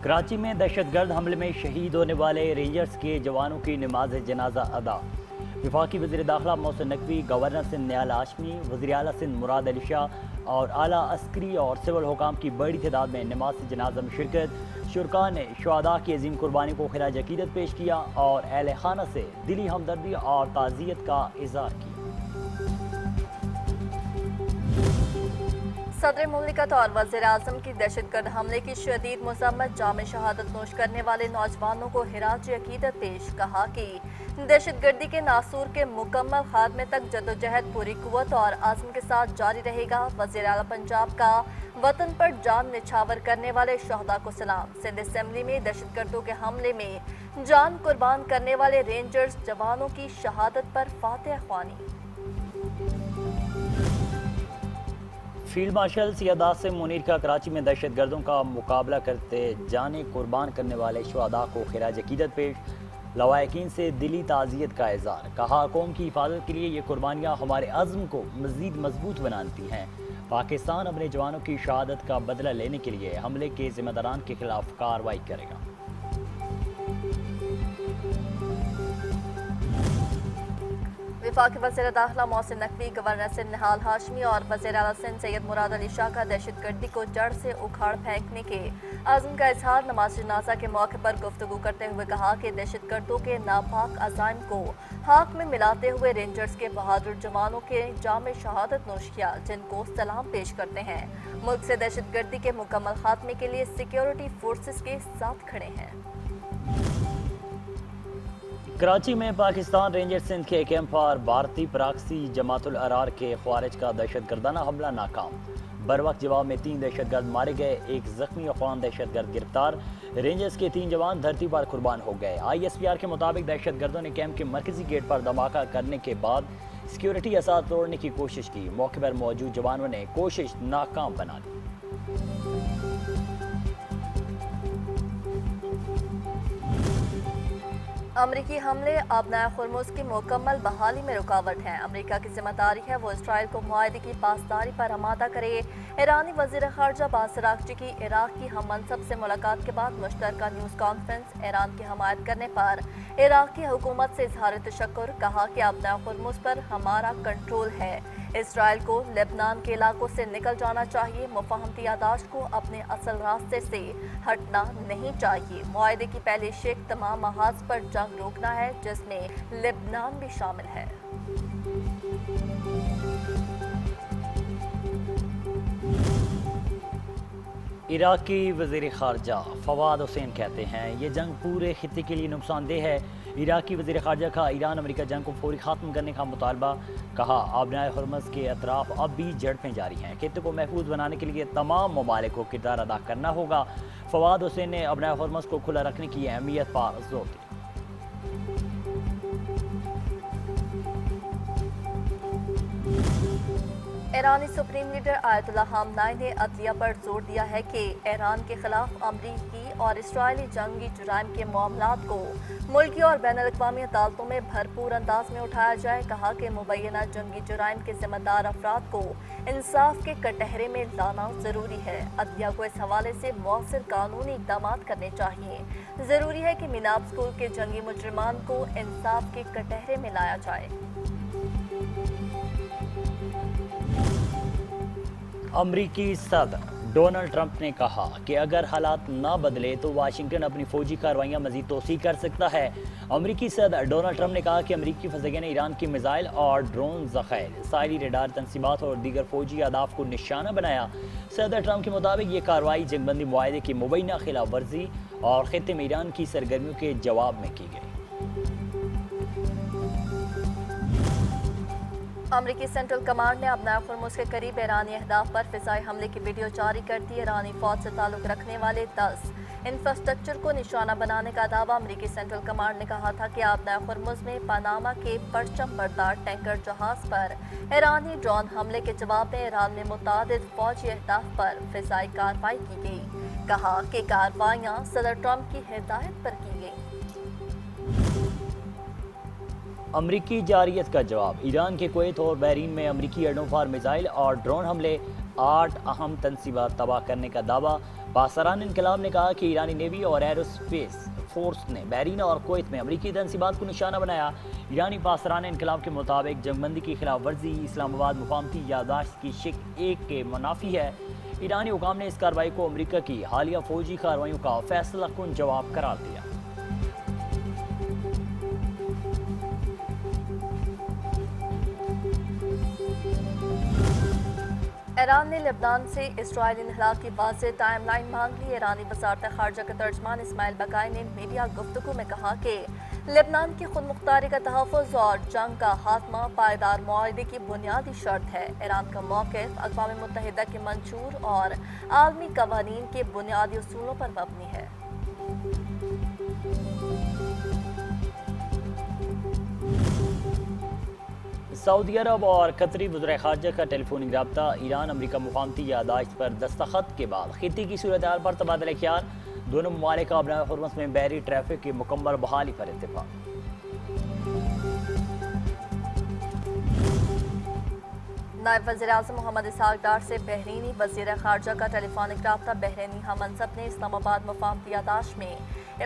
کراچی میں دہشت گرد حملے میں شہید ہونے والے رینجرز کے جوانوں کی نماز جنازہ ادا۔ وفاقی وزیر داخلہ محسن نقوی، گورنر سندھ نیال ہاشمی، وزیر اعلیٰ سندھ مراد علی شاہ اور اعلیٰ عسکری اور سول حکام کی بڑی تعداد میں نماز جنازہ میں شرکت۔ شرکاء نے شہداء کی عظیم قربانی کو خراج عقیدت پیش کیا اور اہل خانہ سے دلی ہمدردی اور تعزیت کا اظہار کیا۔ صدر مملکت اور وزیر اعظم کی دہشت گرد حملے کی شدید مذمت۔ جام شہادت نوش کرنے والے نوجوانوں کو خراج عقیدت پیش۔ کہا کہ دہشت گردی کے ناسور کے مکمل خاتمے تک جدوجہد پوری قوت اور عزم کے ساتھ جاری رہے گا۔ وزیر اعلیٰ پنجاب کا وطن پر جان نچھاور کرنے والے شہداء کو سلام۔ سندھ اسمبلی میں دہشت گردوں کے حملے میں جان قربان کرنے والے رینجرز جوانوں کی شہادت پر فاتحہ خوانی۔ فیلڈ مارشل سید عاصم منیر کا کراچی میں دہشت گردوں کا مقابلہ کرتے جانیں قربان کرنے والے شہداء کو خراج عقیدت پیش۔ لواحقین سے دلی تعزیت کا اظہار۔ کہا قوم کی حفاظت کے لیے یہ قربانیاں ہمارے عزم کو مزید مضبوط بناتی ہیں۔ پاکستان اپنے جوانوں کی شہادت کا بدلہ لینے کے لیے حملے کے ذمہ داران کے خلاف کارروائی کرے گا۔ وفاقی وزیر داخلہ محسن نقوی، گورنر سندھ نیال ہاشمی اور وزیر اعلیٰ سندھ سید مراد علی شاہ کا دہشت گردی کو جڑ سے اکھاڑ پھینکنے کے عزم کا اظہار۔ نماز جنازہ کے موقع پر گفتگو کرتے ہوئے کہا کہ دہشت گردوں کے ناپاک عزائم کو خاک میں ملاتے ہوئے رینجرز کے بہادر جوانوں کے جام شہادت نوش کیا، جن کو سلام پیش کرتے ہیں۔ ملک سے دہشت گردی کے مکمل خاتمے کے لیے سیکیورٹی فورسز کے ساتھ کھڑے ہیں۔ کراچی میں پاکستان رینجر سندھ کے کیمپ پر بھارتی پراکسی جماعت الارار کے خوارج کا دہشت گردانہ حملہ ناکام۔ بروقت جواب میں 3 دہشت گرد مارے گئے، 1 زخمی افغان دہشت گرد گرفتار۔ رینجرز کے 3 جوان دھرتی پر قربان ہو گئے۔ ISPR کے مطابق دہشت گردوں نے کیمپ کے مرکزی گیٹ پر دھماکہ کرنے کے بعد سیکیورٹی اثاث توڑنے کی کوشش کی۔ موقع پر موجود جوانوں نے کوشش ناکام بنا دی۔ امریکی حملے آبنائے ہرمز کی مکمل بحالی میں رکاوٹ ہیں۔ امریکہ کی ذمہ داری ہے وہ اسرائیل کو معاہدے کی پاسداری پر آمادہ کرے۔ ایرانی وزیر خارجہ عباس اراغچی کی عراق کی ہم منصب سے ملاقات کے بعد مشترکہ نیوز کانفرنس۔ ایران کی حمایت کرنے پر عراق کی حکومت سے اظہار تشکر۔ کہا کہ آبنائے ہرمز پر ہمارا کنٹرول ہے۔ اسرائیل کو لبنان کے علاقوں سے نکل جانا چاہیے۔ مفاہمتی یادداشت کو اپنے اصل راستے سے ہٹنا نہیں چاہیے۔ معاہدے کی پہلی شق تمام محاذ پر جنگ روکنا ہے، جس میں لبنان بھی شامل ہے۔ عراقی وزیر خارجہ فواد حسین کہتے ہیں یہ جنگ پورے خطے کے لیے نقصان دہ ہے۔ عراقی وزیر خارجہ کا ایران امریکہ جنگ کو فوری ختم کرنے کا مطالبہ۔ کہا آبنائے ہرمز کے اطراف اب بھی جھڑپیں جاری ہیں۔ خطے کو محفوظ بنانے کے لیے تمام ممالک کو کردار ادا کرنا ہوگا۔ فواد حسین نے آبنائے ہرمز کو کھلا رکھنے کی اہمیت پر زور دیا۔ ایرانی سپریم لیڈر آیت اللہ خامنائی نے عدلیہ پر زور دیا ہے کہ ایران کے خلاف امریکی اور اسرائیلی جنگی جرائم کے معاملات کو ملکی اور بین الاقوامی عدالتوں میں بھرپور انداز میں اٹھایا جائے۔ کہا کہ مبینہ جنگی جرائم کے ذمہ دار افراد کو انصاف کے کٹہرے میں لانا ضروری ہے۔ عدلیہ کو اس حوالے سے مؤثر قانونی اقدامات کرنے چاہیے۔ ضروری ہے کہ میناب اسکول کے جنگی مجرمان کو انصاف کے کٹہرے میں لایا جائے۔ امریکی صدر ڈونلڈ ٹرمپ نے کہا کہ اگر حالات نہ بدلے تو واشنگٹن اپنی فوجی کارروائیاں مزید توسیع کر سکتا ہے۔ امریکی صدر ڈونلڈ ٹرمپ نے کہا کہ امریکی فضائیہ نے ایران کی میزائل اور ڈرون ذخائر، ساحلی ریڈار تنصیبات اور دیگر فوجی اہداف کو نشانہ بنایا۔ صدر ٹرمپ کے مطابق یہ کارروائی جنگ بندی معاہدے کی مبینہ خلاف ورزی اور خطے میں ایران کی سرگرمیوں کے جواب میں کی گئی۔ امریکی سینٹرل کمانڈ نے آبنائے ہرمز کے قریب ایرانی اہداف پر فضائی حملے کی ویڈیو جاری کر دی۔ ایرانی فوج سے تعلق رکھنے والے 10 انفراسٹرکچر کو نشانہ بنانے کا دعویٰ۔ امریکی سینٹرل کمانڈ نے کہا تھا کہ آبنائے ہرمز میں پاناما کے پرچم بردار ٹینکر جہاز پر ایرانی ڈرون حملے کے جواب میں ایران میں متعدد فوجی اہداف پر فضائی کارروائی کی گئی۔ کہا کہ کارروائیاں صدر ٹرمپ کی ہدایت پر کی گئیں۔ امریکی جارحیت کا جواب، ایران کے کویت اور بحرین میں امریکی اڈوں پر میزائل اور ڈرون حملے، 8 اہم تنصیبات تباہ کرنے کا دعویٰ۔ پاسداران انقلاب نے کہا کہ ایرانی نیوی اور ایرو اسپیس فورس نے بحرین اور کویت میں امریکی تنصیبات کو نشانہ بنایا۔ ایرانی پاسداران انقلاب کے مطابق جنگ بندی کی خلاف ورزی اسلام آباد مفاہمتی یادداشت کی شق 1 کے منافی ہے۔ ایرانی حکام نے اس کارروائی کو امریکہ کی حالیہ فوجی کارروائیوں کا فیصلہ کن جواب قرار دیا۔ ایران نے لبنان سے اسرائیلی انخلا کی واضح ٹائم لائن مانگ لی۔ ایرانی وزارت خارجہ کے ترجمان اسماعیل بقائی نے میڈیا گفتگو میں کہا کہ لبنان کی خود مختاری کا تحفظ اور جنگ کا خاتمہ پائیدار معاہدے کی بنیادی شرط ہے۔ ایران کا موقف اقوام متحدہ کے منشور اور عالمی قوانین کے بنیادی اصولوں پر مبنی ہے۔ سعودی عرب اور قطری وزراء خارجہ کا ٹیلی فونک رابطہ، ایران امریکہ مفاہمتی یادداشت پر دستخط کے بعد خطے کی صورتحال پر تبادلہ خیال، دونوں ممالک کا آبنائے ہرمز میں بحری ٹریفک کی مکمل بحالی پر اتفاق۔ نائب وزیر اعظم محمد اسحاق ڈار سے بحرینی وزیر خارجہ کا ٹیلی فونک رابطہ۔ بحرینی ہم منصب نے اسلام آباد مفاہمتی یادداشت میں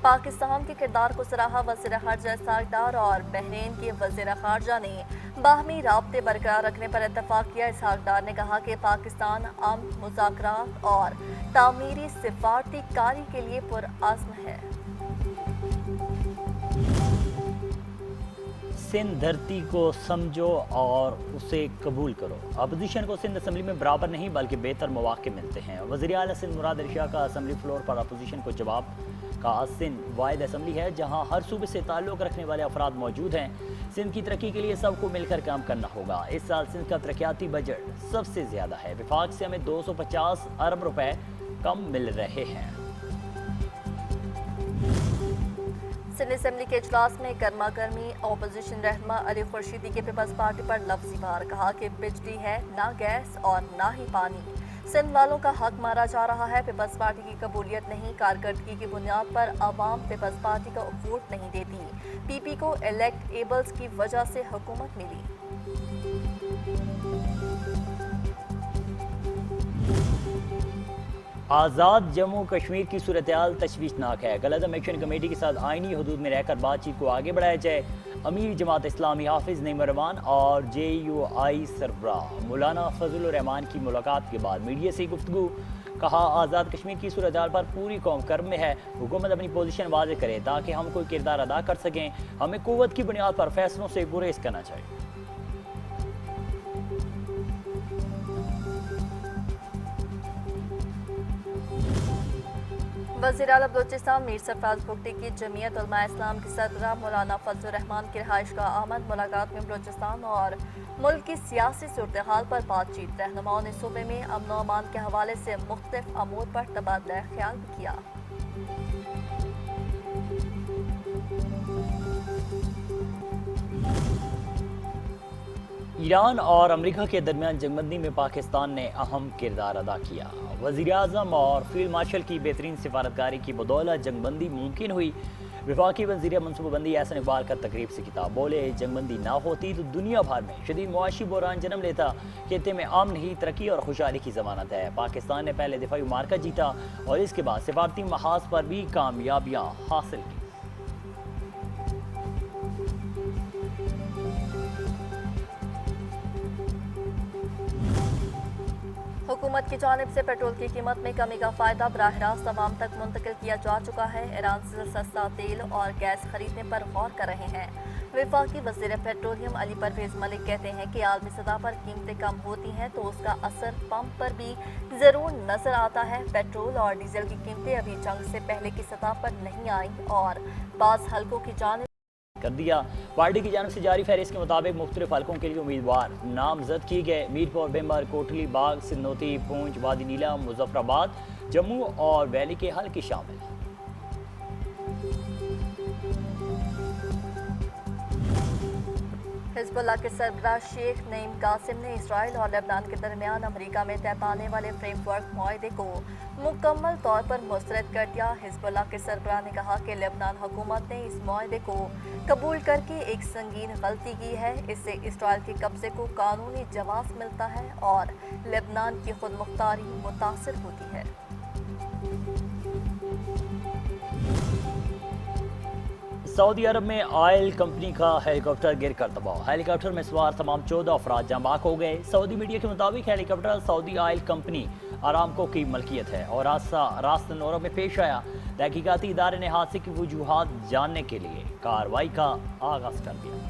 پاکستان کے کردار کو سراہا۔ وزیر خارجہ اسحاق ڈار اور بحرین کے وزیر خارجہ نے باہمی رابطے برقرار رکھنے پر اتفاق کیا۔ اسحاق ڈار نے کہا کہ پاکستان امن، مذاکرات اور تعمیری سفارتی کاری کے لیے پرعزم ہے۔ سندھ دھرتی کو سمجھو اور اسے قبول کرو، اپوزیشن کو سندھ اسمبلی میں برابر نہیں بلکہ بہتر مواقع ملتے ہیں۔ وزیر اعلیٰ سندھ مراد علی شاہ کا اسمبلی فلور پر اپوزیشن کو جواب۔ کہا سندھ واحد اسمبلی ہے جہاں ہر صوبے سے تعلق رکھنے والے افراد موجود ہیں۔ سندھ کی ترقی کے لیے سب کو مل کر کام کرنا ہوگا۔ اس سال سندھ کا ترقیاتی بجٹ سب سے زیادہ ہے، وفاق سے ہمیں 250 ارب روپے کم مل رہے ہیں۔ سندھ اسمبلی کے اجلاس میں گرما گرمی، اپوزیشن رہنما علی خورشیدی کے پیپلز پارٹی پر لفظی وار۔ کہا کہ بجلی ہے نہ گیس اور نہ ہی پانی، سندھ والوں کا حق مارا جا رہا ہے۔ پیپلز پارٹی کی قبولیت نہیں، کارکردگی کی بنیاد پر عوام پیپلز پارٹی کو ووٹ نہیں دیتی۔ پی پی کو الیکٹیبلز کی وجہ سے حکومت ملی۔ آزاد جموں کشمیر کی صورتحال تشویشناک ہے، کالعدم ایکشن کمیٹی کے ساتھ آئینی حدود میں رہ کر بات چیت کو آگے بڑھایا جائے۔ امیر جماعت اسلامی حافظ نعیم الرحمان اور جے یو آئی سربراہ مولانا فضل الرحمان کی ملاقات کے بعد میڈیا سے گفتگو۔ کہا آزاد کشمیر کی صورتحال پر پوری قوم کرب میں ہے، حکومت اپنی پوزیشن واضح کرے تاکہ ہم کوئی کردار ادا کر سکیں، ہمیں قوت کی بنیاد پر فیصلوں سے گریز کرنا چاہیے۔ وزیر اعلیٰ بلوچستان میر سرفراز بگٹی کی جمعیت علماء اسلام کے صدرہ مولانا فضل الرحمان کی رہائش گاہ آمد۔ ملاقات میں بلوچستان اور ملک کی سیاسی صورتحال پر بات چیت۔ رہنماؤں نے صوبے میں امن و امان کے حوالے سے مختلف امور پر تبادلہ خیال بھی کیا۔ ایران اور امریکہ کے درمیان جنگ بندی میں پاکستان نے اہم کردار ادا کیا۔ وزیر اعظم اور فیلڈ مارشل کی بہترین سفارتکاری کی بدولت جنگ بندی ممکن ہوئی۔ وفاقی وزیر منصوبہ بندی احسن اقبال کا تقریب سے خطاب، بولے جنگ بندی نہ ہوتی تو دنیا بھر میں شدید معاشی بحران جنم لیتا، خطے میں امن ہی ترقی اور خوشحالی کی ضمانت ہے۔ پاکستان نے پہلے دفاعی معرکہ جیتا اور اس کے بعد سفارتی محاذ پر بھی کامیابیاں حاصل کی۔ حکومت کی جانب سے پیٹرول کی قیمت میں کمی کا فائدہ براہ راست عوام تک منتقل کیا جا چکا ہے۔ ایران سے سستا تیل اور گیس خریدنے پر غور کر رہے ہیں۔ وفاقی وزیر پیٹرولیم علی پرویز ملک کہتے ہیں کہ عالمی سطح پر قیمتیں کم ہوتی ہیں تو اس کا اثر پمپ پر بھی ضرور نظر آتا ہے۔ پیٹرول اور ڈیزل کی قیمتیں ابھی جنگ سے پہلے کی سطح پر نہیں آئیں اور بعض حلقوں کی جانب کر دیا۔ پارٹی کی جانب سے جاری فہرست کے مطابق مختلف حلقوں کے لیے امیدوار نامزد کیے گئے۔ میرپور، بیمر، کوٹلی باغ، سنوتی، پونچھ، وادی نیلم، مظفر آباد، جموں اور ویلی کے حلقے شامل ہیں۔ حزب اللہ کے سربراہ شیخ نعیم قاسم نے اسرائیل اور لبنان کے درمیان امریکہ میں طے پانے والے فریم ورک معاہدے کو مکمل طور پر مسترد کر دیا۔ حزب اللہ کے سربراہ نے کہا کہ لبنان حکومت نے اس معاہدے کو قبول کر کے ایک سنگین غلطی کی ہے۔ اس سے اسرائیل کے قبضے کو قانونی جواز ملتا ہے اور لبنان کی خود مختاری متاثر ہوتی ہے۔ سعودی عرب میں آئل کمپنی کا ہیلی کاپٹر گر کر تباہ۔ ہیلی کاپٹر میں سوار تمام 14 افراد جاں بحق ہو گئے۔ سعودی میڈیا کے مطابق ہیلی کاپٹر سعودی آئل کمپنی ارامکو کی ملکیت ہے اور حادثہ راست نورو میں پیش آیا۔ تحقیقاتی ادارے نے حادثے کی وجوہات جاننے کے لیے کارروائی کا آغاز کر دیا۔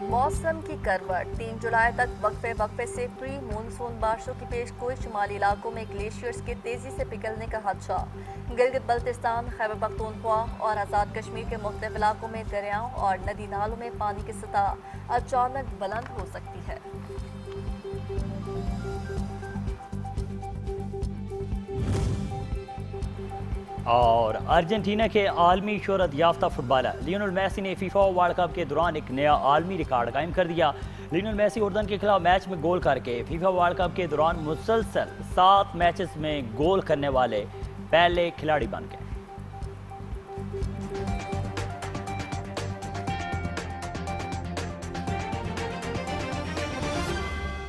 موسم کی کروٹ 3 جولائی تک وقفے وقفے سے پری مونسون بارشوں کی پیشگوئی۔ شمالی علاقوں میں گلیشیئرز کے تیزی سے پگھلنے کا خدشہ۔ گلگت بلتستان، خیبر پختونخوا اور آزاد کشمیر کے مختلف علاقوں میں دریاؤں اور ندی نالوں میں پانی کی سطح اچانک بلند ہو سکتی ہے۔ اور ارجنٹینا کے عالمی شہرت یافتہ فٹ بالر لیونل میسی نے فیفا ورلڈ کپ کے دوران ایک نیا عالمی ریکارڈ قائم کر دیا۔ لیونل میسی اردن کے خلاف میچ میں گول کر کے فیفا ورلڈ کپ کے دوران مسلسل 7 میچز میں گول کرنے والے پہلے کھلاڑی بن گئے۔